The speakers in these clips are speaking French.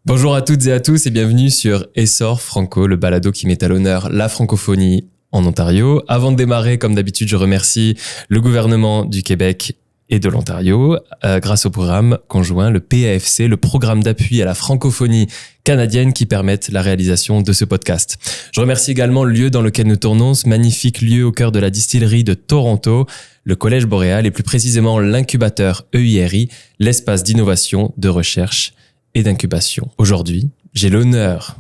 Bonjour à toutes et à tous et bienvenue sur Essor Franco, le balado qui met à l'honneur la francophonie en Ontario. Avant de démarrer, comme d'habitude, je remercie le gouvernement du Québec et de l'Ontario grâce au programme conjoint, le PAFC, le programme d'appui à la francophonie canadienne qui permettent la réalisation de ce podcast. Je remercie également le lieu dans lequel nous tournons, ce magnifique lieu au cœur de la distillerie de Toronto, le Collège Boréal et plus précisément l'incubateur EIRI, l'espace d'innovation, de recherche et d'incubation. Aujourd'hui, j'ai l'honneur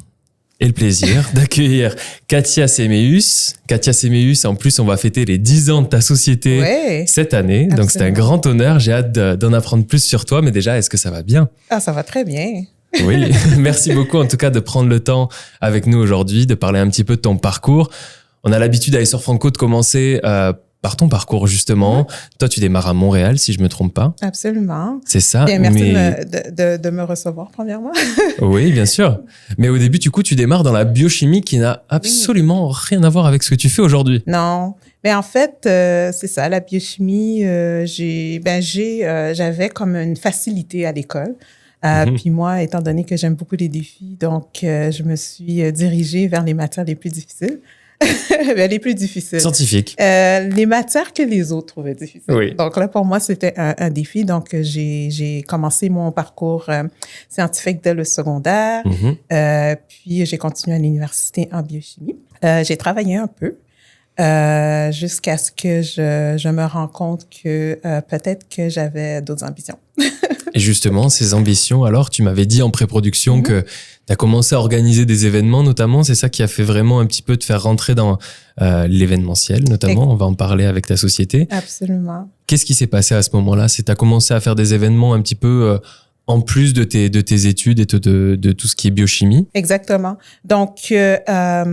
et le plaisir d'accueillir Katia Séméus. Katia Séméus, en plus, on va fêter les 10 ans de ta société cette année. Absolument. Donc, c'est un grand honneur. J'ai hâte d'en apprendre plus sur toi. Mais déjà, est-ce que ça va bien? Ah, ça va très bien. Oui, merci beaucoup en tout cas de prendre le temps avec nous aujourd'hui, de parler un petit peu de ton parcours. On a l'habitude à Essor Franco de commencer par ton parcours, justement. Toi, tu démarres à Montréal, si je me trompe pas. Absolument. C'est ça. Bien, merci de me recevoir, premièrement. Oui, bien sûr. Mais au début, du coup, tu démarres dans la biochimie qui n'a absolument rien à voir avec ce que tu fais aujourd'hui. Non. Mais en fait, c'est ça, la biochimie, j'avais comme une facilité à l'école. Puis moi, étant donné que j'aime beaucoup les défis, donc je me suis dirigée vers les matières les plus difficiles. Les plus difficiles. Scientifiques. Les matières que les autres trouvaient difficiles. Oui. Donc là, pour moi, c'était un défi. Donc, j'ai commencé mon parcours scientifique dès le secondaire. Puis, j'ai continué à l'université en biochimie. J'ai travaillé un peu jusqu'à ce que je me rende compte que peut-être que j'avais d'autres ambitions. Et justement, ces ambitions, alors, tu m'avais dit en pré-production que tu as commencé à organiser des événements, notamment. C'est ça qui a fait vraiment un petit peu te faire rentrer dans l'événementiel, notamment. On va en parler avec ta société. Absolument. Qu'est-ce qui s'est passé à ce moment-là? C'est tu as commencé à faire des événements un petit peu en plus de tes études et de tout ce qui est biochimie? Exactement. Donc, à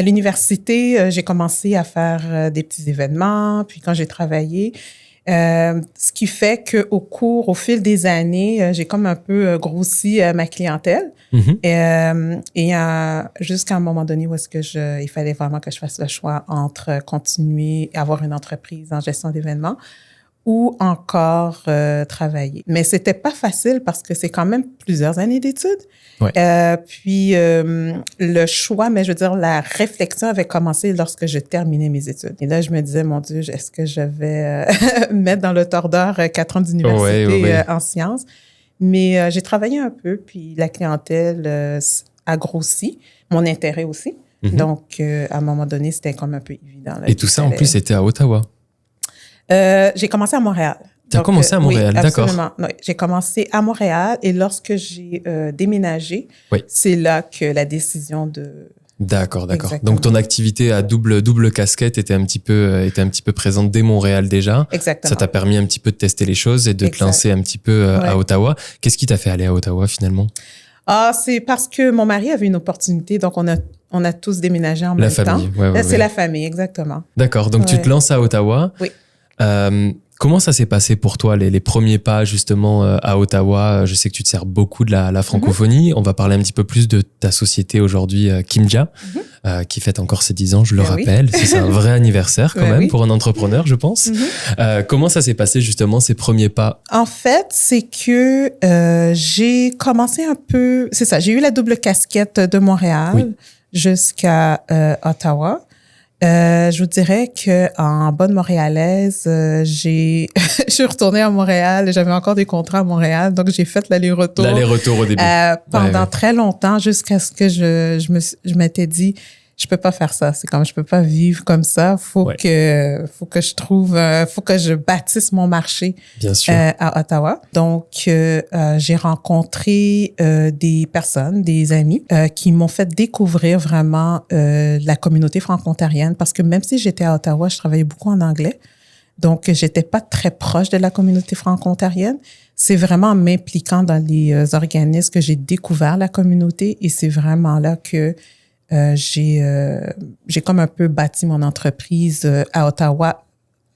l'université, j'ai commencé à faire des petits événements. Puis quand j'ai travaillé, ce qui fait au fil des années, j'ai comme un peu grossi ma clientèle. Et jusqu'à un moment donné où est-ce que il fallait vraiment que je fasse le choix entre continuer à avoir une entreprise en gestion d'événements ou encore travailler. Mais c'était pas facile parce que c'est quand même plusieurs années d'études. Ouais. Puis le choix, mais je veux dire, la réflexion avait commencé lorsque je terminais mes études. Et là, je me disais, mon Dieu, est-ce que je vais mettre dans le tordeur 4 ans d'université en sciences? Mais j'ai travaillé un peu, puis la clientèle a grossi, mon intérêt aussi. Donc, à un moment donné, c'était comme un peu évident. Là, et tout ça, en plus, c'était à Ottawa? J'ai commencé à Montréal. Tu as commencé à Montréal, oui, d'accord. Absolument. Oui, j'ai commencé à Montréal et lorsque j'ai déménagé, c'est là que la décision de... D'accord. Exactement. Donc, ton activité à double casquette était un petit peu présente dès Montréal déjà. Exactement. Ça t'a permis un petit peu de tester les choses et de te lancer un petit peu à Ottawa. Qu'est-ce qui t'a fait aller à Ottawa finalement? C'est parce que mon mari avait une opportunité, donc on a tous déménagé en même temps. La famille, c'est la famille, exactement. D'accord, donc tu te lances à Ottawa. Oui. Comment ça s'est passé pour toi, les premiers pas justement à Ottawa? Je sais que tu te sers beaucoup de la francophonie. On va parler un petit peu plus de ta société aujourd'hui, Kimja, qui fête encore ses 10 ans, je le rappelle. C'est un vrai anniversaire quand même pour un entrepreneur, je pense. Comment ça s'est passé justement, ces premiers pas? En fait, c'est que j'ai commencé un peu... C'est ça, j'ai eu la double casquette de Montréal jusqu'à Ottawa. Je vous dirais que en bonne montréalaise, je suis retournée à Montréal et j'avais encore des contrats à Montréal, donc j'ai fait l'aller-retour. L'aller-retour au début. Pendant très longtemps, jusqu'à ce que je m'étais dit, je peux pas faire ça. C'est comme, je peux pas vivre comme ça. Faut que je bâtisse mon marché. Bien sûr. À Ottawa. Donc, j'ai rencontré des personnes, des amis, qui m'ont fait découvrir vraiment la communauté franco-ontarienne parce que même si j'étais à Ottawa, je travaillais beaucoup en anglais. Donc, j'étais pas très proche de la communauté franco-ontarienne. C'est vraiment en m'impliquant dans les organismes que j'ai découvert la communauté et c'est vraiment là que j'ai comme un peu bâti mon entreprise à Ottawa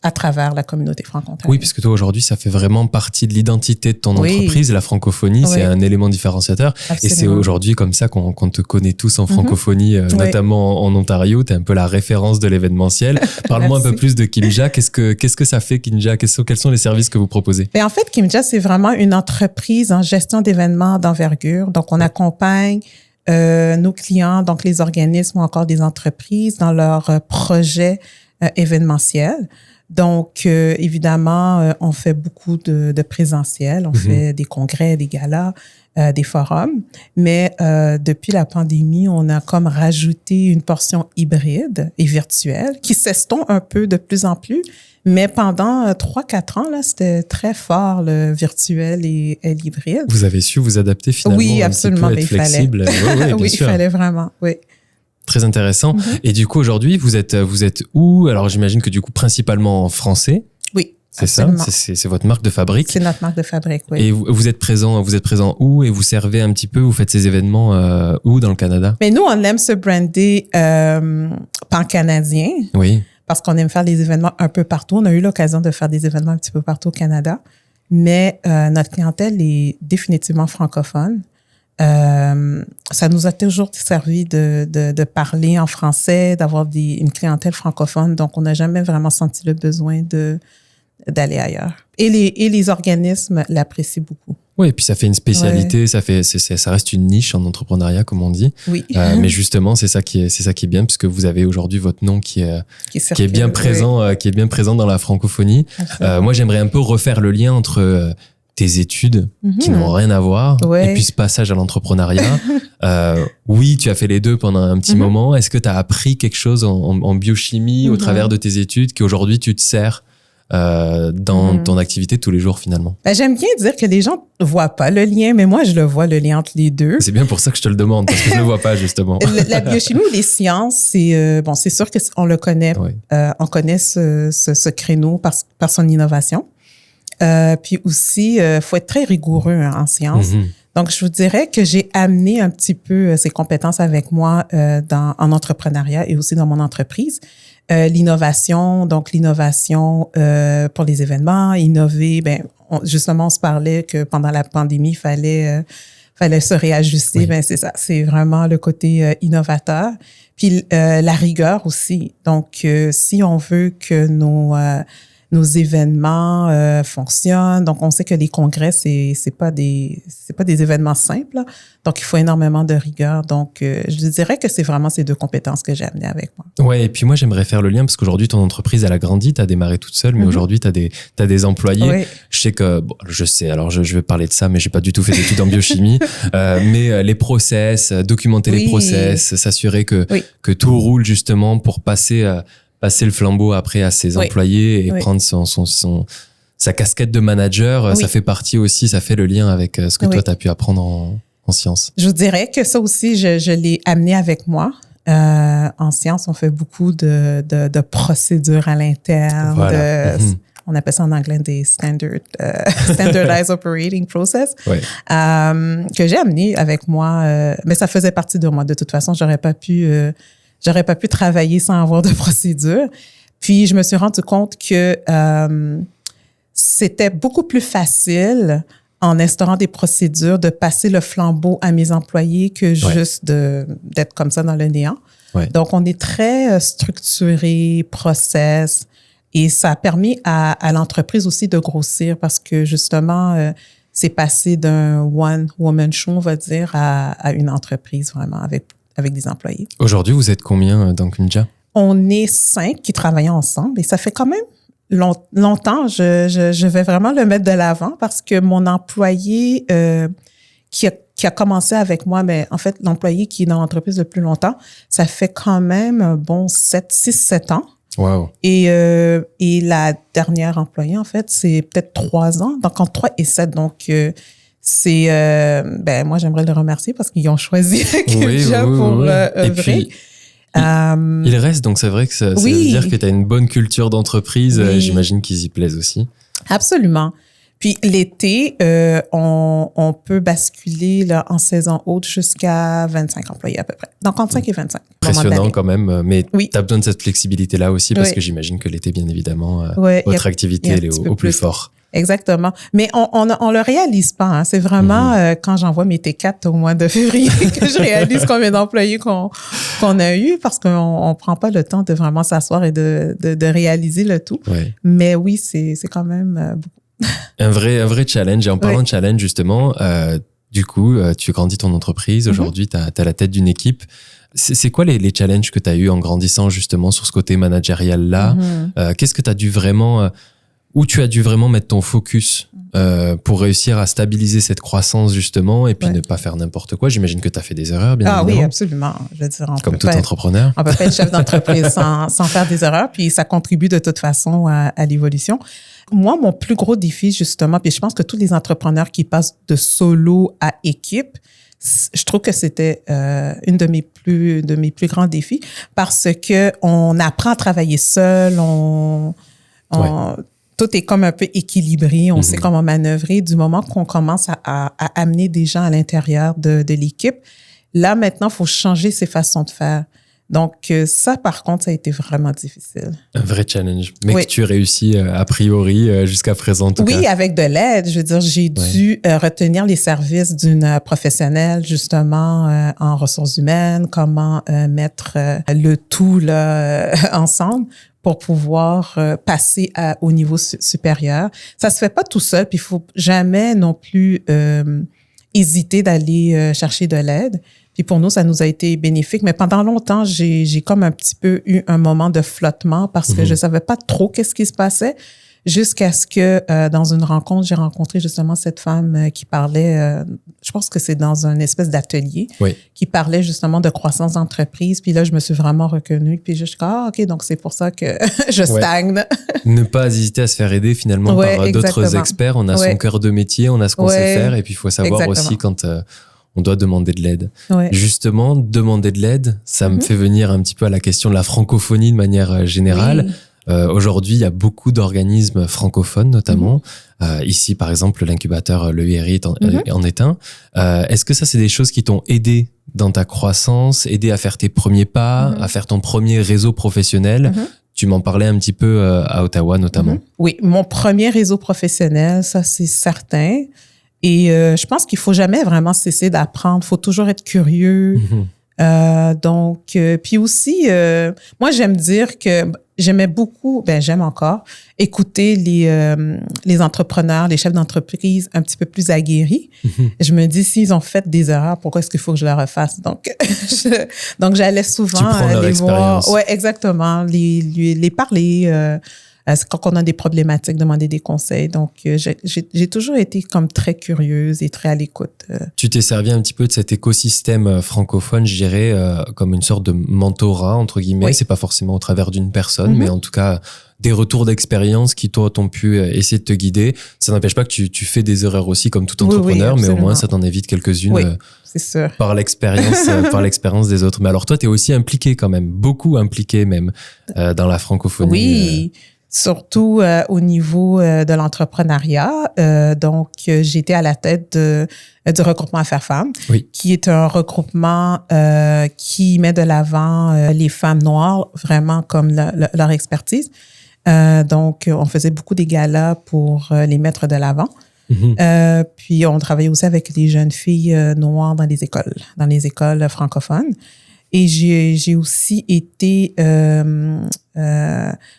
à travers la communauté franco-ontarienne. Oui, puisque toi, aujourd'hui, ça fait vraiment partie de l'identité de ton entreprise. La francophonie, c'est un élément différenciateur. Absolument. Et c'est aujourd'hui comme ça qu'on te connaît tous en francophonie, notamment en Ontario. Tu es un peu la référence de l'événementiel. Parle-moi un peu plus de Kimja. Qu'est-ce que ça fait, Kimja? Quels sont les services que vous proposez? En fait, Kimja, c'est vraiment une entreprise en gestion d'événements d'envergure. Donc, on accompagne nos clients, donc les organismes ou encore des entreprises dans leurs projets événementiels. Donc, évidemment, on fait beaucoup de présentiel. On fait des congrès, des galas, des forums. Mais depuis la pandémie, on a comme rajouté une portion hybride et virtuelle qui s'estompe un peu de plus en plus. Mais pendant 3-4 ans, là, c'était très fort, le virtuel et l'hybride. Vous avez su vous adapter finalement un petit peu, être flexible. Oui, il fallait vraiment, oui. Très intéressant. Et du coup, aujourd'hui, vous êtes où? Alors, j'imagine que du coup, principalement en français. Oui. C'est absolument. Ça? C'est votre marque de fabrique? C'est notre marque de fabrique, oui. Et vous êtes présent où? Et vous servez un petit peu, vous faites ces événements où dans le Canada? Mais nous, on aime se brander pan-canadien. Oui. Parce qu'on aime faire des événements un peu partout. On a eu l'occasion de faire des événements un petit peu partout au Canada. Mais notre clientèle est définitivement francophone. Ça nous a toujours servi de parler en français, d'avoir une clientèle francophone. Donc, on n'a jamais vraiment senti le besoin d'aller ailleurs. Et les organismes l'apprécient beaucoup. Oui, et puis ça fait une spécialité, ça reste une niche en entrepreneuriat, comme on dit. Oui. Mais justement, c'est ça qui est bien, puisque vous avez aujourd'hui votre nom qui est bien présent, qui est bien présent dans la francophonie. Moi, j'aimerais un peu refaire le lien entre tes études qui n'ont rien à voir et puis ce passage à l'entrepreneuriat. Oui, tu as fait les deux pendant un petit moment. Est-ce que tu as appris quelque chose en biochimie au travers de tes études qu'aujourd'hui tu te sers dans ton activité de tous les jours finalement? J'aime bien dire que les gens ne voient pas le lien, mais moi, je le vois, le lien entre les deux. C'est bien pour ça que je te le demande, parce que je ne le vois pas, justement. La biochimie ou les sciences, c'est sûr qu'on le connaît. Oui. On connaît ce créneau par son innovation. Puis aussi, faut être très rigoureux en sciences. Donc, je vous dirais que j'ai amené un petit peu ces compétences avec moi en entrepreneuriat et aussi dans mon entreprise. L'innovation pour les événements, innover. Justement, on se parlait que pendant la pandémie, il fallait se réajuster. Oui. C'est ça, c'est vraiment le côté innovateur. Puis la rigueur aussi. Donc, si on veut que nos événements fonctionnent. Donc, on sait que les congrès, c'est pas des événements simples. Là. Donc, il faut énormément de rigueur. Donc, je dirais que c'est vraiment ces deux compétences que j'ai amenées avec moi. Ouais, et puis moi, j'aimerais faire le lien parce qu'aujourd'hui, ton entreprise, elle a grandi. Tu as démarré toute seule, mais aujourd'hui, tu as des employés. Oui. Je sais que, alors je vais parler de ça, mais j'ai pas du tout fait d'études en biochimie. Mais les process, documenter les process, s'assurer que tout roule justement pour passer le flambeau après à ses employés et prendre sa casquette de manager, ça fait partie aussi, ça fait le lien avec ce que toi, tu as pu apprendre en sciences. Je vous dirais que ça aussi, je l'ai amené avec moi. En sciences, on fait beaucoup de procédures à l'interne. Voilà. On appelle ça en anglais des standardized operating process, que j'ai amené avec moi. Mais ça faisait partie de moi. De toute façon, j'aurais pas pu travailler sans avoir de procédure. Puis, je me suis rendu compte que c'était beaucoup plus facile en instaurant des procédures de passer le flambeau à mes employés que juste d'être comme ça dans le néant. Ouais. Donc, on est très structuré, process, et ça a permis à l'entreprise aussi de grossir parce que justement, c'est passé d'un one-woman show, on va dire, à une entreprise vraiment avec des employés. Aujourd'hui, vous êtes combien dans Kimja? On est 5 qui travaillent ensemble et ça fait quand même longtemps. Je vais vraiment le mettre de l'avant parce que mon employé qui a commencé avec moi, mais en fait, l'employé qui est dans l'entreprise le plus longtemps, ça fait quand même 6-7 ans. Wow. Et la dernière employée, en fait, c'est peut-être 3 ans, donc entre 3 et 7. Donc, moi, j'aimerais le remercier parce qu'ils ont choisi Kimja pour œuvrer. Et puis, il reste, donc c'est vrai que ça veut dire que tu as une bonne culture d'entreprise. J'imagine qu'ils y plaisent aussi. Absolument. Puis l'été, on peut basculer là, en saison haute jusqu'à 25 employés à peu près. Donc, entre 5 et 25. Impressionnant quand même, mais oui. tu as besoin de cette flexibilité-là aussi parce oui. que j'imagine que l'été, bien évidemment, oui, votre activité elle est au plus fort. Exactement. Mais on le réalise pas. Hein. C'est vraiment quand j'envoie mes T4 au mois de février que je réalise combien d'employés qu'on a eu parce qu'on prend pas le temps de vraiment s'asseoir et de réaliser le tout. Ouais. Mais oui, c'est quand même beaucoup. Un vrai challenge. Et en parlant de challenge, justement, du coup, tu grandis ton entreprise. Aujourd'hui, tu as la tête d'une équipe. C'est quoi les challenges que tu as eu en grandissant justement sur ce côté managérial-là? Qu'est-ce que tu as dû vraiment... où tu as dû vraiment mettre ton focus pour réussir à stabiliser cette croissance justement et puis ne pas faire n'importe quoi. J'imagine que tu as fait des erreurs, bien évidemment. Ah oui, absolument. Je veux dire, comme tout entrepreneur. On ne peut pas être chef d'entreprise sans faire des erreurs, puis ça contribue de toute façon à l'évolution. Moi, mon plus gros défi, justement, puis je pense que tous les entrepreneurs qui passent de solo à équipe, je trouve que c'était une de mes plus grands défis parce que on apprend à travailler seul, tout est comme un peu équilibré, on sait comment manœuvrer. Du moment qu'on commence à amener des gens à l'intérieur de l'équipe, là, maintenant, il faut changer ses façons de faire. Donc, ça, par contre, ça a été vraiment difficile. Un vrai challenge, mais que tu réussis a priori jusqu'à présent, en tout cas. Oui, avec de l'aide. Je veux dire, j'ai dû retenir les services d'une professionnelle, justement, en ressources humaines, comment mettre le tout là, ensemble pour pouvoir passer au niveau supérieur. Ça se fait pas tout seul, puis il faut jamais non plus hésiter d'aller chercher de l'aide. Puis pour nous, ça nous a été bénéfique. Mais pendant longtemps, j'ai comme un petit peu eu un moment de flottement parce que je savais pas trop qu'est-ce qui se passait jusqu'à ce que dans une rencontre, j'ai rencontré justement cette femme qui parlait, je pense que c'est dans un espèce d'atelier, qui parlait justement de croissance d'entreprise. Puis là, je me suis vraiment reconnue. Puis je suis comme, OK, donc c'est pour ça que je stagne. Ne pas hésiter à se faire aider finalement par d'autres experts. On a son cœur de métier, on a ce qu'on sait faire. Et puis, il faut savoir aussi quand... on doit demander de l'aide. Justement, demander de l'aide, ça me fait venir un petit peu à la question de la francophonie de manière générale. Aujourd'hui, il y a beaucoup d'organismes francophones, notamment. Ici, par exemple, l'incubateur Le IRI en est un. Est-ce que ça, c'est des choses qui t'ont aidé dans ta croissance, aidé à faire tes premiers pas, à faire ton premier réseau professionnel? Tu m'en parlais un petit peu à Ottawa, notamment. Oui, mon premier réseau professionnel, ça, c'est certain. Et je pense qu'il faut jamais vraiment cesser d'apprendre. Il faut toujours être curieux. Donc, puis aussi, moi, j'aime dire que j'aimais beaucoup, j'aime encore, écouter les entrepreneurs, les chefs d'entreprise un petit peu plus aguerris. Je me dis, s'ils ont fait des erreurs, pourquoi est-ce qu'il faut que je le refasse? Donc, j'allais souvent les voir. Ouais, exactement. Les parler. C'est quand on a des problématiques, demander des conseils. Donc, j'ai toujours été comme très curieuse et très à l'écoute. Tu t'es servi un petit peu de cet écosystème francophone, je dirais, comme une sorte de mentorat, entre guillemets. C'est pas forcément au travers d'une personne, mais en tout cas, des retours d'expérience qui, toi, t'ont pu essayer de te guider. Ça n'empêche pas que tu fais des erreurs aussi, comme tout entrepreneur, mais au moins, ça t'en évite quelques-unes c'est sûr. Par l'expérience des autres. Mais alors, toi, t'es aussi impliqué quand même, beaucoup impliqué même, dans la francophonie. Oui. Surtout au niveau de l'entrepreneuriat. Donc, j'étais à la tête du regroupement Affaires Femmes, qui est un regroupement qui met de l'avant les femmes noires vraiment comme leur expertise. Donc, on faisait beaucoup des galas pour les mettre de l'avant. Puis, on travaillait aussi avec les jeunes filles noires dans les écoles francophones. Et j'ai aussi été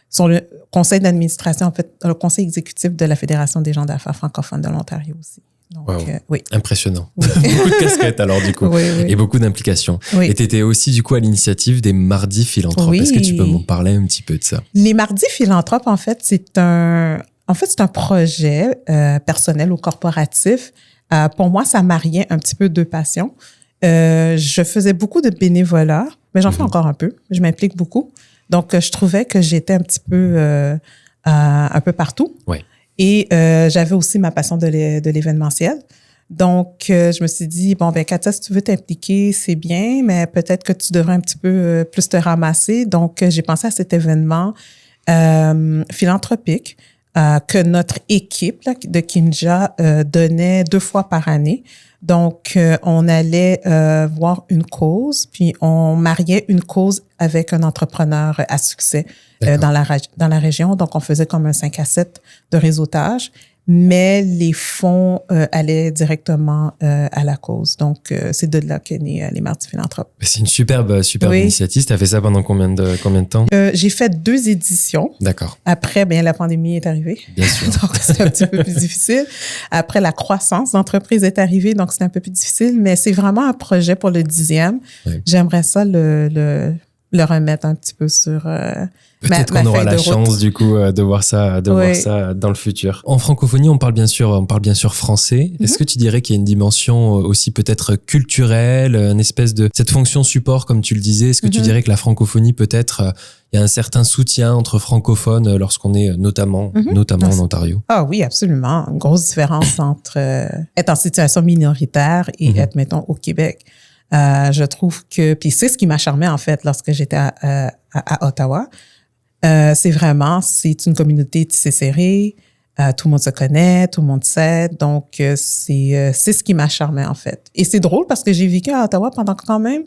sur le conseil d'administration, en fait, le conseil exécutif de la Fédération des gens d'affaires francophones de l'Ontario aussi. Donc, impressionnant. Beaucoup de casquettes alors du coup, et beaucoup d'implications. Et tu étais aussi du coup à l'initiative des Mardis Philanthropes. Est-ce que tu peux m'en parler un petit peu de ça? Les Mardis Philanthropes, en fait, c'est un projet personnel ou corporatif. Pour moi, ça mariait un petit peu deux passions. Je faisais beaucoup de bénévolat, mais j'en fais encore un peu. Je m'implique beaucoup. Donc, je trouvais que j'étais un petit peu un peu partout. Et j'avais aussi ma passion de l'événementiel. Donc, je me suis dit, Katia, si tu veux t'impliquer, c'est bien, mais peut-être que tu devrais un petit peu plus te ramasser. Donc, j'ai pensé à cet événement philanthropique que notre équipe là, de Kimja donnait 2 fois par année. Donc, on allait voir une cause, puis on mariait une cause avec un entrepreneur à succès dans la région. Donc, on faisait comme un 5 à 7 de réseautage, mais les fonds allaient directement à la cause. Donc, c'est de là qu'est né les Mardis Philanthropes. C'est une superbe initiative. Tu as fait ça pendant combien de temps? J'ai fait 2 éditions. D'accord. Après, bien, la pandémie est arrivée. Bien sûr. Donc, c'est un petit peu plus difficile. Après, la croissance d'entreprise est arrivée, donc c'est un peu plus difficile, mais c'est vraiment un projet pour le 10e. Oui. J'aimerais ça le remettre un petit peu sur peut-être qu'on aura la chance du coup de voir ça dans le futur. En francophonie, on parle bien sûr français. Est-ce que tu dirais qu'il y a une dimension aussi peut-être culturelle, une espèce de cette fonction support comme tu le disais? Est-ce que tu dirais que la francophonie peut-être il y a un certain soutien entre francophones lorsqu'on est notamment en Ontario? Ah oui, absolument. Une grosse différence entre être en situation minoritaire et être, mettons, au Québec. Je trouve que, puis c'est ce qui m'a charmé en fait lorsque j'étais à Ottawa, c'est une communauté tissée serrée, tout le monde se connaît, tout le monde s'aide, donc c'est ce qui m'a charmé en fait. Et c'est drôle parce que j'ai vécu à Ottawa pendant quand même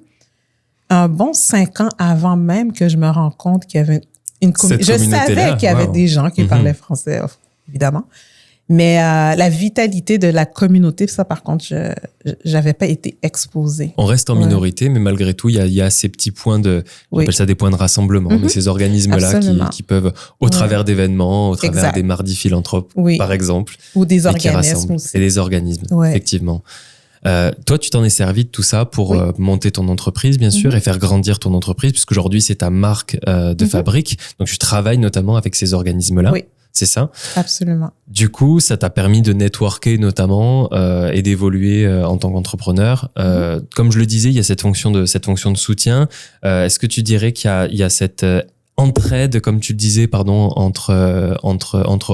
un bon 5 ans avant même que je me rende compte qu'il y avait une communauté. Je savais qu'il y avait des gens qui parlaient français, évidemment. Mais la vitalité de la communauté, ça, par contre, j'avais pas été exposée. On reste en minorité, mais malgré tout, il y a ces petits points on appelle ça des points de rassemblement, mais ces organismes-là qui peuvent, au travers d'événements, au travers des Mardis Philanthropes, par exemple. Ou des organismes aussi. Et des organismes, effectivement. Toi, tu t'en es servi de tout ça pour monter ton entreprise, bien sûr, et faire grandir ton entreprise, puisqu'aujourd'hui, c'est ta marque de fabrique. Donc, tu travailles notamment avec ces organismes-là. Oui. C'est ça? Absolument. Du coup, ça t'a permis de networker notamment et d'évoluer en tant qu'entrepreneur. Comme je le disais, il y a cette fonction de soutien. Est-ce que tu dirais qu'il y a cette entraide, comme tu le disais, entre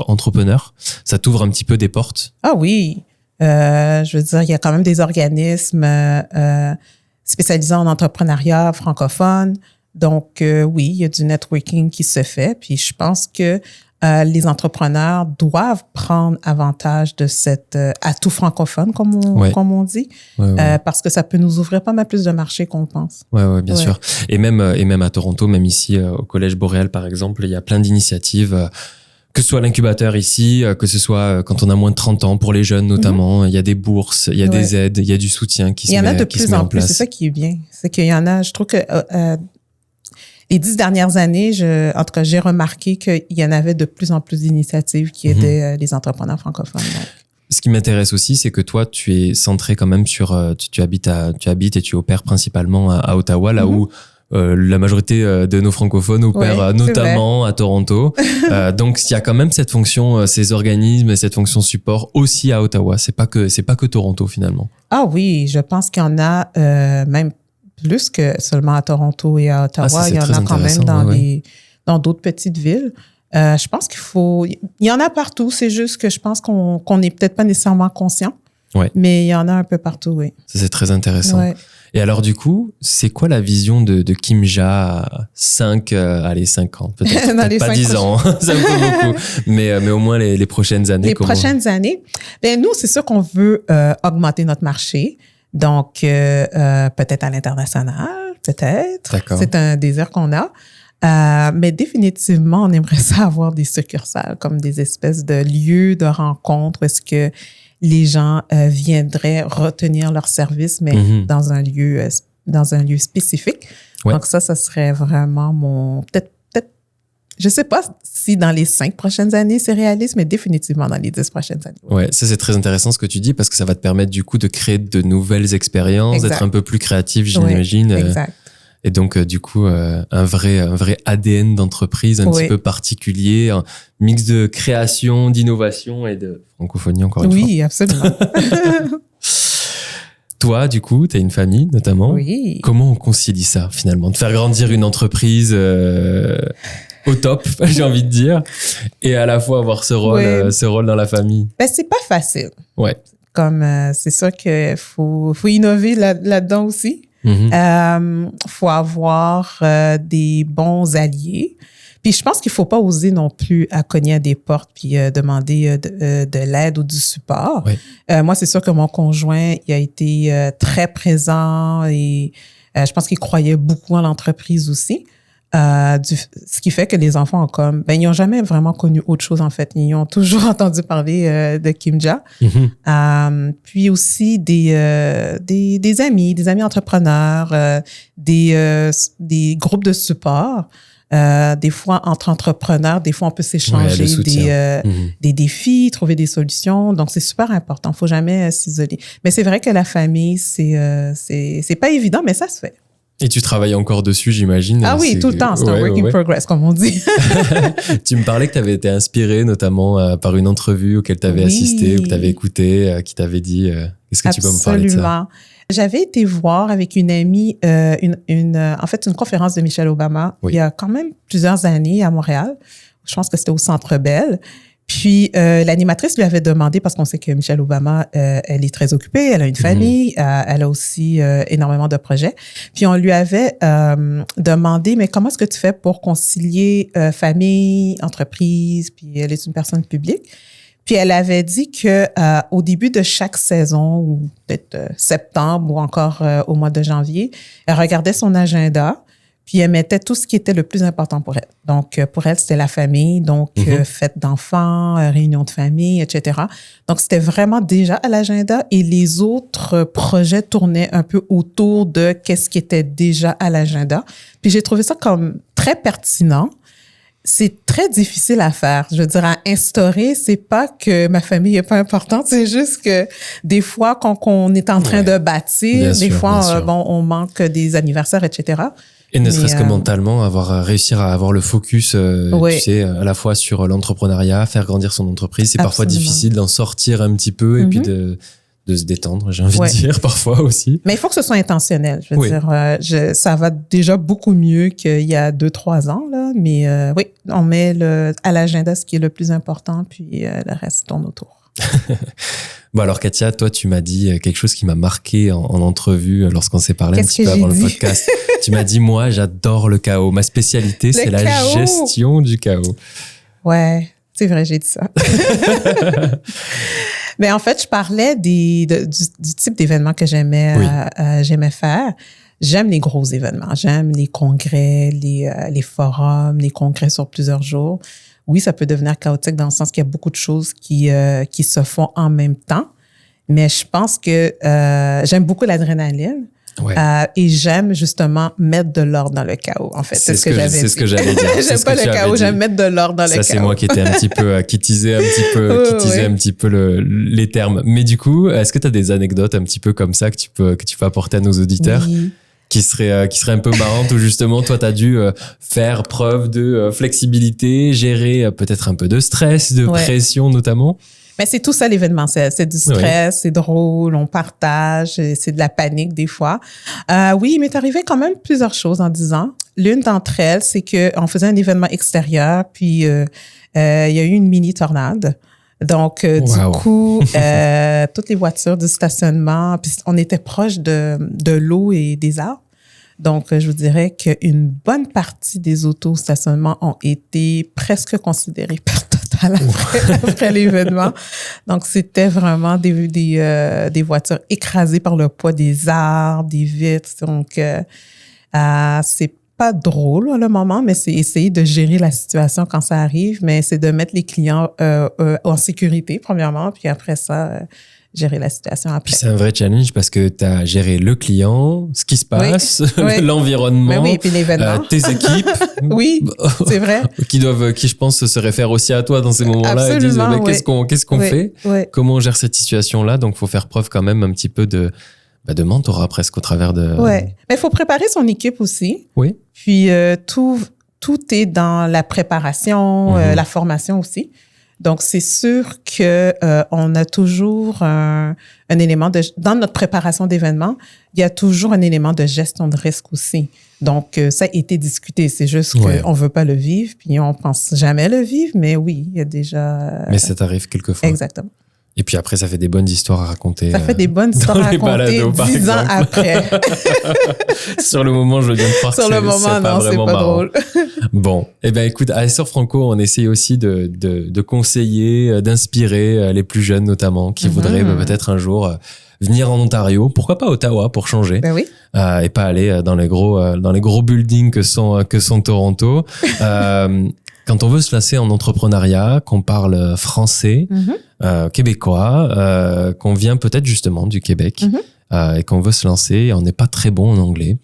entrepreneurs? Ça t'ouvre un petit peu des portes? Ah oui. Je veux dire, il y a quand même des organismes spécialisés en entrepreneuriat francophone. Donc, oui, il y a du networking qui se fait. Puis, je pense que les entrepreneurs doivent prendre avantage de cet atout francophone, comme on dit, parce que ça peut nous ouvrir pas mal plus de marchés qu'on pense. Ouais, bien sûr. Et même à Toronto, même ici au Collège Boréal, par exemple, il y a plein d'initiatives. Que ce soit l'incubateur ici, que ce soit quand on a moins de 30 ans, pour les jeunes notamment, il y a des bourses, il y a des aides, il y a du soutien qui se met en place. Il y en a de plus en plus, c'est ça qui est bien. C'est qu'il y en a, je trouve que les 10 dernières années, en tout cas, j'ai remarqué qu'il y en avait de plus en plus d'initiatives qui aidaient les entrepreneurs francophones. Donc. Ce qui m'intéresse aussi, c'est que toi, tu es centré quand même sur... Tu habites et tu opères principalement à Ottawa, là où la majorité de nos francophones opèrent notamment à Toronto. Donc, il y a quand même cette fonction, ces organismes et cette fonction support aussi à Ottawa. C'est pas que Toronto, finalement. Ah oui, je pense qu'il y en a même plus que seulement à Toronto et à Ottawa. Il y en a quand même dans d'autres petites villes. Je pense il y en a partout. C'est juste que je pense qu'on n'est peut-être pas nécessairement conscient. Mais il y en a un peu partout, oui. Ça, c'est très intéressant. Et alors, du coup, c'est quoi la vision de Kimja à 5 ans? Peut-être pas 10 ans, ça me fait beaucoup. Mais au moins les prochaines années. Prochaines années, ben nous, c'est sûr qu'on veut augmenter notre marché. Donc, peut-être à l'international, peut-être. D'accord. C'est un désir qu'on a. Mais définitivement, on aimerait ça avoir des succursales, comme des espèces de lieux de rencontre. Est-ce que les gens viendraient retenir leurs services, mais dans un lieu spécifique? Donc, ça serait vraiment peut-être, je sais pas si dans les 5 prochaines années, c'est réaliste, mais définitivement dans les 10 prochaines années. Ouais, ça, c'est très intéressant ce que tu dis parce que ça va te permettre, du coup, de créer de nouvelles expériences, d'être un peu plus créatif, j'imagine. Exact. Et donc, du coup, un vrai ADN d'entreprise un petit peu particulier, un mix de création, d'innovation et de francophonie, encore une fois. Oui, absolument. Toi, du coup, tu as une famille, notamment. Oui. Comment on concilie ça, finalement? De faire grandir une entreprise au top, j'ai envie de dire, et à la fois avoir ce rôle dans la famille. Ben, c'est pas facile. Ouais. Comme, c'est sûr qu'il faut innover là-dedans aussi. Faut avoir des bons alliés. Puis je pense qu'il faut pas oser non plus à cogner à des portes puis demander de l'aide ou du support. Oui. Moi, c'est sûr que mon conjoint, il a été très présent et je pense qu'il croyait beaucoup en l'entreprise aussi. Ce qui fait que les enfants ont ils n'ont jamais vraiment connu autre chose, en fait. Ils ont toujours entendu parler de Kimja. Puis aussi des amis entrepreneurs, des groupes de support. Des fois, entre entrepreneurs, des fois, on peut s'échanger des défis, trouver des solutions. Donc, c'est super important. Il ne faut jamais s'isoler. Mais c'est vrai que la famille, c'est pas évident, mais ça se fait. Et tu travailles encore dessus, j'imagine. Ah oui, tout le temps. C'est un work in progress, comme on dit. Tu me parlais que tu avais été inspirée notamment par une entrevue auquel tu avais assisté ou que tu avais écouté, qui t'avait dit est-ce que tu peux me parler de ça? Absolument. J'avais été voir avec une amie en fait une conférence de Michelle Obama il y a quand même plusieurs années à Montréal. Je pense que c'était au Centre Bell. Puis l'animatrice lui avait demandé, parce qu'on sait que Michelle Obama, elle est très occupée, elle a une famille, elle a aussi énormément de projets. Puis on lui avait demandé, mais comment est-ce que tu fais pour concilier famille, entreprise, puis elle est une personne publique. Puis elle avait dit que au début de chaque saison, ou peut-être septembre ou encore au mois de janvier, elle regardait son agenda. Puis elle mettait tout ce qui était le plus important pour elle. Donc, pour elle, c'était la famille, donc fête d'enfants, réunion de famille, etc. Donc, c'était vraiment déjà à l'agenda et les autres projets tournaient un peu autour de qu'est-ce qui était déjà à l'agenda. Puis j'ai trouvé ça comme très pertinent. C'est très difficile à faire. Je veux dire, à instaurer, c'est pas que ma famille est pas importante, c'est juste que des fois, quand on est en train de bâtir, fois, on manque des anniversaires, etc. Et ne serait-ce que mentalement, réussir à avoir le focus, tu sais, à la fois sur l'entrepreneuriat, faire grandir son entreprise, c'est parfois difficile d'en sortir un petit peu et puis de se détendre, j'ai envie de dire, parfois aussi. Mais il faut que ce soit intentionnel. Je veux dire, ça va déjà beaucoup mieux qu'il y a 2-3 ans, là. Mais oui, on met à l'agenda ce qui est le plus important, puis le reste tourne autour. Bon, alors Katia, toi, tu m'as dit quelque chose qui m'a marqué en entrevue lorsqu'on s'est parlé un petit peu avant le podcast. Tu m'as dit, moi, j'adore le chaos. Ma spécialité, c'est la gestion du chaos. Ouais, c'est vrai, j'ai dit ça. Mais en fait, je parlais du type d'événements que j'aimais faire. J'aime les gros événements. J'aime les congrès, les forums, les congrès sur plusieurs jours. Oui, ça peut devenir chaotique dans le sens qu'il y a beaucoup de choses qui se font en même temps. Mais je pense que j'aime beaucoup l'adrénaline. Ouais. Et j'aime justement mettre de l'ordre dans le chaos, en fait. C'est ce que j'allais dire. J'aime pas le chaos, j'aime mettre de l'ordre dans le chaos. Ça, c'est moi qui étais un petit peu, qui tisait un petit peu les termes. Mais du coup, est-ce que tu as des anecdotes un petit peu comme ça que tu peux apporter à nos auditeurs? Oui. Qui serait un peu marrante, où justement, toi, tu as dû faire preuve de flexibilité, gérer peut-être un peu de stress, de pression notamment. Mais c'est tout ça, l'événement. C'est du stress, c'est drôle, on partage, c'est de la panique des fois. Oui, il m'est arrivé quand même plusieurs choses en 10 ans. L'une d'entre elles, c'est qu'on faisait un événement extérieur, puis il y a eu une mini-tornade. Donc, du coup, toutes les voitures du stationnement, puis on était proche de l'eau et des arbres. Donc, je vous dirais qu'une bonne partie des autos au stationnement ont été presque considérées perte totale après l'événement. Donc, c'était vraiment des voitures écrasées par le poids des arbres, des vitres. Donc, c'est pas drôle à le moment, mais c'est essayer de gérer la situation quand ça arrive, mais c'est de mettre les clients en sécurité, premièrement, puis après ça, gérer la situation après. Puis c'est un vrai challenge parce que tu as géré le client, ce qui se passe, l'environnement, puis l'événement. Tes équipes. Oui, c'est vrai. qui je pense, se réfèrent aussi à toi dans ces moments-là et disent qu'est-ce qu'on fait? Comment on gère cette situation-là? Donc, il faut faire preuve quand même un petit peu de mentorat presque au travers de... Oui, mais il faut préparer son équipe aussi. Oui. Puis tout est dans la préparation, la formation aussi. Donc, c'est sûr que on a toujours un élément dans notre préparation d'événements, il y a toujours un élément de gestion de risque aussi. Donc, ça a été discuté. C'est juste qu'on ne veut pas le vivre, puis on pense jamais le vivre, mais oui, il y a déjà... Mais ça t'arrive quelquefois. Exactement. Et puis après, ça fait des bonnes histoires à raconter. Ça fait des bonnes histoires à raconter 10 ans après. Sur le moment, je veux bien te croire Sur que le moment, c'est pas non, c'est vraiment pas marrant. drôle. Bon, eh ben écoute, à Essor Franco, on essaye aussi de conseiller, d'inspirer les plus jeunes notamment, qui voudraient peut-être un jour venir en Ontario. Pourquoi pas Ottawa pour changer? Ben oui. Et pas aller dans les gros buildings que sont Toronto. Quand on veut se lancer en entrepreneuriat, qu'on parle français, québécois, qu'on vient peut-être justement du Québec et qu'on veut se lancer, et on n'est pas très bon en anglais,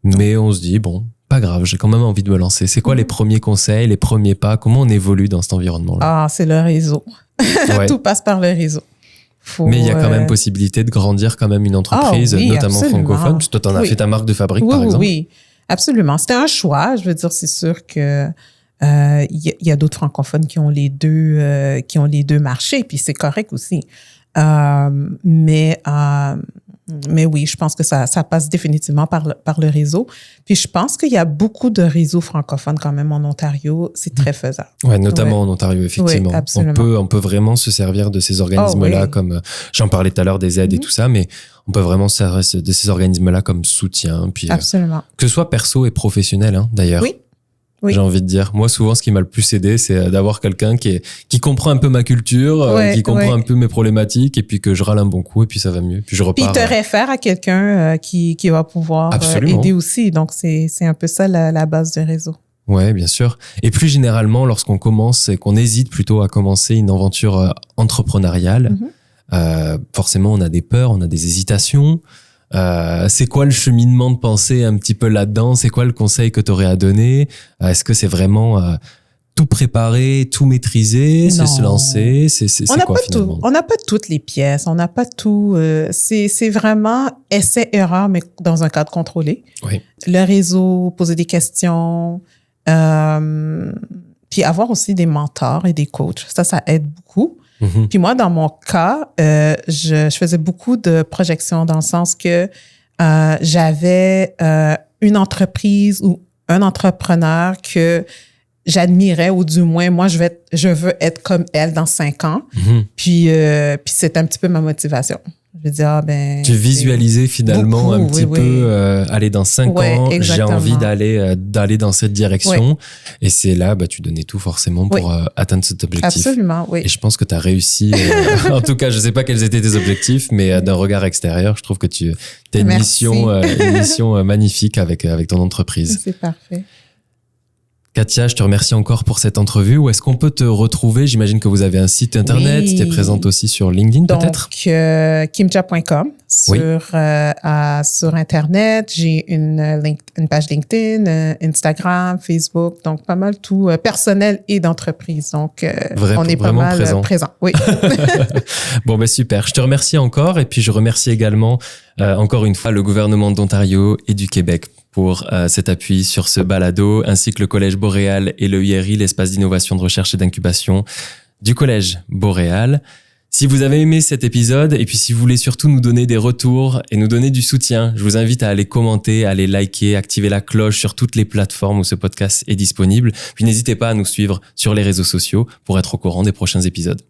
mais on se dit bon, pas grave, j'ai quand même envie de me lancer. C'est quoi les premiers conseils, les premiers pas? Comment on évolue dans cet environnement-là? Ah, c'est le réseau. Ouais. Tout passe par le réseau. Mais il y a quand même possibilité de grandir quand même une entreprise, notamment francophone. Toi, t'en as fait ta marque de fabrique, par exemple. Oui, absolument. C'était un choix. Je veux dire, c'est sûr que y a d'autres francophones qui ont les deux marchés, puis c'est correct aussi. Mais oui, je pense que ça passe définitivement par le réseau. Puis je pense qu'il y a beaucoup de réseaux francophones quand même en Ontario. C'est très faisable. Ouais, notamment en Ontario, effectivement. Oui, absolument. On peut vraiment se servir de ces organismes-là comme, j'en parlais tout à l'heure des aides et tout ça, mais on peut vraiment se servir de ces organismes-là comme soutien. Puis, absolument. Que ce soit perso et professionnel, hein, d'ailleurs. Oui. J'ai envie de dire. Moi, souvent, ce qui m'a le plus aidé, c'est d'avoir quelqu'un qui comprend un peu ma culture, qui comprend un peu mes problématiques, et puis que je râle un bon coup, et puis ça va mieux. Puis je repars. Puis te réfère à quelqu'un qui va pouvoir aider aussi. Donc, c'est un peu ça la base du réseau. Ouais, bien sûr. Et plus généralement, lorsqu'on commence et qu'on hésite plutôt à commencer une aventure entrepreneuriale, forcément, on a des peurs, on a des hésitations. C'est quoi le cheminement de pensée un petit peu là-dedans? C'est quoi le conseil que tu aurais à donner? Est-ce que c'est vraiment tout préparer, tout maîtriser, c'est se lancer? C'est quoi finalement? On n'a pas toutes les pièces, on n'a pas tout. C'est vraiment essai-erreur, mais dans un cadre contrôlé. Oui. Le réseau, poser des questions, puis avoir aussi des mentors et des coachs. Ça aide beaucoup. Puis moi, dans mon cas, je faisais beaucoup de projections dans le sens que j'avais une entreprise ou un entrepreneur que j'admirais, ou du moins, moi, je veux être comme elle dans 5 ans. Puis c'est un petit peu ma motivation. Je veux dire, tu visualisais finalement beaucoup, un petit peu aller dans 5 ans, exactement. J'ai envie d'aller dans cette direction. Oui. Et c'est là, tu donnais tout forcément pour atteindre cet objectif. Absolument, oui. Et je pense que tu as réussi. En tout cas, je ne sais pas quels étaient tes objectifs, mais d'un regard extérieur, je trouve que tu as une mission magnifique avec ton entreprise. C'est parfait. Katia, je te remercie encore pour cette entrevue. Où est-ce qu'on peut te retrouver? J'imagine que vous avez un site internet. Tu es présente aussi sur LinkedIn, peut-être? Donc, kimja.com sur Internet. J'ai une page LinkedIn, Instagram, Facebook. Donc, pas mal tout personnel et d'entreprise. Donc, on est pas mal présent. Oui. Bon, super. Je te remercie encore. Et puis, je remercie également, encore une fois, le gouvernement d'Ontario et du Québec pour cet appui sur ce balado, ainsi que le Collège Boréal et le IRI, l'espace d'innovation, de recherche et d'incubation du Collège Boréal. Si vous avez aimé cet épisode, et puis si vous voulez surtout nous donner des retours et nous donner du soutien, je vous invite à aller commenter, à aller liker, activer la cloche sur toutes les plateformes où ce podcast est disponible. Puis n'hésitez pas à nous suivre sur les réseaux sociaux pour être au courant des prochains épisodes.